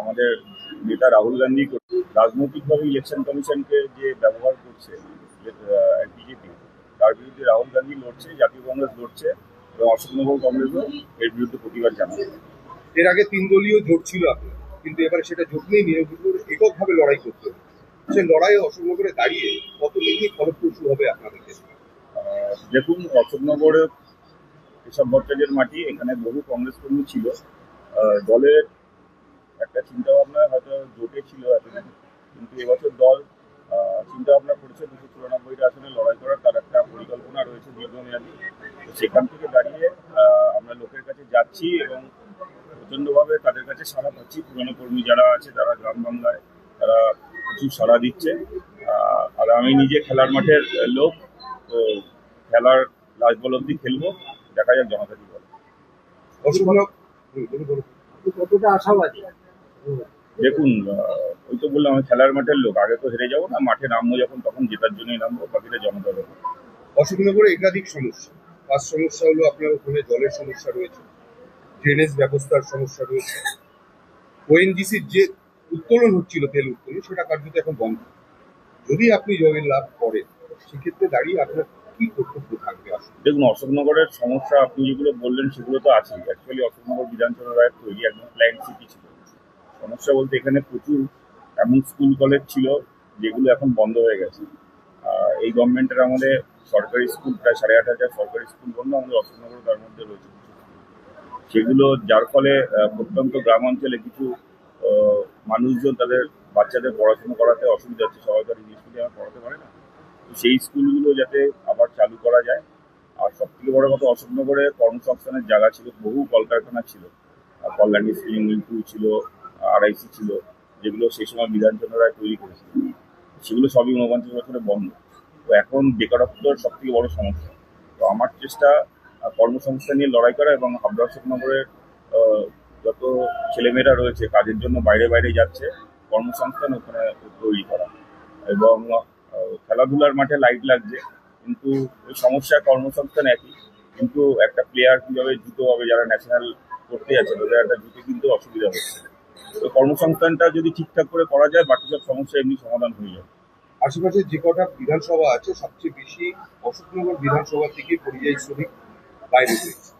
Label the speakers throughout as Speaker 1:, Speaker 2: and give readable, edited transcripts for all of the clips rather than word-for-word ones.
Speaker 1: আমাদের নেতা রাহুল গান্ধী রাজনৈতিকভাবে ইলেকশন কমিশনকে যে ব্যবহার করছে বিজেপি, তার বিরুদ্ধে রাহুল গান্ধী লড়ছে, জাতীয় কংগ্রেস লড়ছে এবং অশোকনগর কংগ্রেসও এর বিরুদ্ধে প্রতিবাদ জানাচ্ছে।
Speaker 2: এর আগে 3 দলীয় জোট ছিল আপনার, কিন্তু এবারে সেটা জোট নেই, এককভাবে লড়াই করতে হবে। সে লড়াইয়ে অশোকনগরে দাঁড়িয়ে কতটুকু ফলপ্রসূ হবে আপনাদের কাছে?
Speaker 1: দেখুন, অশোকনগরে কেশব ভট্টাচার্যের মাটি, এখানে বহু কংগ্রেস কর্মী ছিল। দলের একটা চিন্তা ভাবনা হয়তো জোটে ছিল এতদিন, কিন্তু এবছর দল চিন্তা ভাবনা করেছে 294টা আসনে লড়াই করার, তার একটা পরিকল্পনা রয়েছে দীর্ঘমেয়াদী। তো সেখান থেকে দাঁড়িয়ে আমরা লোকের কাছে যাচ্ছি এবং প্রচণ্ডভাবে তাদের কাছে সাড়া পাচ্ছি। পুরনো কর্মী যারা আছে তারা গ্রাম বাংলায় তারা প্রচুর সাড়া দিচ্ছে। আর আমি নিজে খেলার মাঠের লোক, তো খেলার লাস্ট বল অব্দি খেলবো, দেখা যাক জনতা কি বলে।
Speaker 2: কতটা আশাবাদী?
Speaker 1: দেখুন, ওই তো বললাম আমি খেলার মাঠের লোক, আগে তো হেরে যাবো না, মাঠে নামবো যখন তখন জেতার জন্যই নামবো, বাকিটা জনতা দেবো।
Speaker 2: অশোকনগরে একাধিক সমস্যা। ফার্স্ট সমস্যা হলো আপনার ওখানে জলের সমস্যা রয়েছে, ড্রেনেজ ব্যবস্থার সমস্যা রয়েছে, ওএনজিসির যে উত্তোলন হচ্ছিল, তেল উত্তোলন, সেটা কার্যত এখন বন্ধ। যদি আপনি জয়ের লাভ করেন, সেক্ষেত্রে দাঁড়িয়ে আপনার কি কর্তব্য থাকবে? আসলে
Speaker 1: দেখুন, অশোকনগরের সমস্যা আপনি যেগুলো বললেন সেগুলো তো আছেই। অ্যাকচুয়ালি অশোকনগর বিধানসভা রায়ের তৈরি একদম প্ল্যান সিটি ছিল। সমস্যা বলতে এখানে প্রচুর এমন স্কুল কলেজ ছিল যেগুলো এখন বন্ধ হয়ে গেছে। এই গভর্নমেন্টের আমাদের সরকারি স্কুল প্রায় 8,500 সরকারি স্কুল বন্ধ, আমাদের অশোকনগর তার মধ্যে রয়েছে কিছু স্কুল। সেগুলো যার ফলে প্রত্যন্ত গ্রাম অঞ্চলে কিছু মানুষজন তাদের বাচ্চাদের পড়াশোনা করাতে অসুবিধা হচ্ছে, সরকারি স্কুলে আমার পড়াতে পারে না। তো সেই স্কুলগুলো যাতে আবার চালু করা যায়। আর সব থেকে বড় কথা, অশোকনগরে কর্মসংস্থানের জায়গা ছিল, বহু কলকারখানা ছিল, কল্যাণী স্পিনিং মিল ছিল, আরআইসি ছিল, যেগুলো সেই সময় বিধানচন্দ্র রায় তৈরি করেছিল। সেগুলো সবই 49 বছরে বন্ধ। তো এখন বেকারত্বর সব থেকে বড় সমস্যা। তো আমার চেষ্টা কর্মসংস্থান নিয়ে লড়াই করা এবং হাবড়া অশোকনগরের যত ছেলেমেয়েরা রয়েছে কাজের জন্য বাইরে বাইরে যাচ্ছে, কর্মসংস্থান ওখানে তৈরি করা। এবং খেলাধুলার মাঠে লাইট লাগছে, কিন্তু ওই সমস্যা, কর্মসংস্থান একই, কিন্তু একটা প্লেয়ার কীভাবে জুতো হবে, যারা ন্যাশনাল করতে যাচ্ছে তাদের একটা জুতো কিন্তু অসুবিধা হচ্ছে। তো কর্মসংস্থানটা যদি ঠিকঠাক করে করা যায়, বাকি সব সমস্যা এমনি সমাধান হয়ে যাবে।
Speaker 2: আশেপাশে যে কটা বিধানসভা আছে, সবচেয়ে বেশি অশোকনগর বিধানসভা থেকে পরিযায়ী শ্রমিক বাইরে রয়েছে,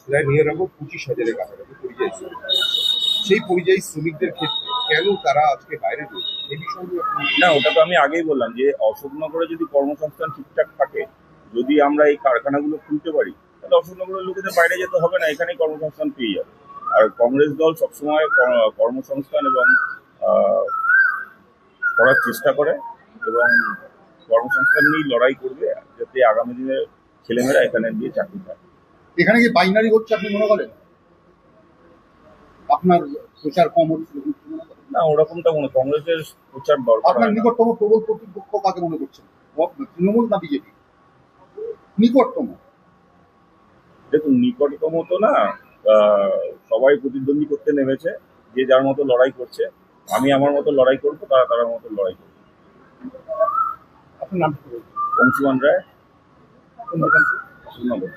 Speaker 2: প্রায় নিয়ে রাখবো 25,000-এর কাছাকাছি পরিযায়ী শ্রমিক। সেই পরিযায়ী শ্রমিকদের ক্ষেত্রে কেন তারা আজকে বাইরে রয়েছে, এই বিষয়ে
Speaker 1: না, ওটা তো আমি আগেই বললাম যে অশোকনগরে যদি কর্মসংস্থান ঠিকঠাক থাকে, যদি আমরা এই কারখানাগুলো খুলতে পারি, তাহলে অশোকনগরের লোকেদের বাইরে যেতে হবে না, এখানেই কর্মসংস্থান পেয়ে যাবে। আর কংগ্রেস দল সবসময় কর্মসংস্থান এবং করার চেষ্টা করে এবং কর্মসংস্থান নিয়েই লড়াই করবে, যাতে আগামী দিনে ছেলেমেয়েরা এখানে দিয়ে চাকরি পায়।
Speaker 2: এখানে কি বাইনারি হচ্ছে আপনি মনে করেন? আপনার প্রচার কম হচ্ছে
Speaker 1: না, ওরকমটা মনে, কংগ্রেসের প্রচার দরকার।
Speaker 2: আপনার নিকটতম প্রবল প্রতিপক্ষ কাকে মনে করছেন, তৃণমূল না বিজেপি? নিকটতম?
Speaker 1: দেখুন, নিকটতম তো না, সবাই প্রতিদ্বন্দ্বী করতে নেমেছে, যে যার মতো লড়াই করছে। আমি আমার মতো লড়াই করবো, তারা তার মতো লড়াই করবে।
Speaker 2: আপনার নাম কি?
Speaker 1: অংশুমান রায়, অশোকনগর।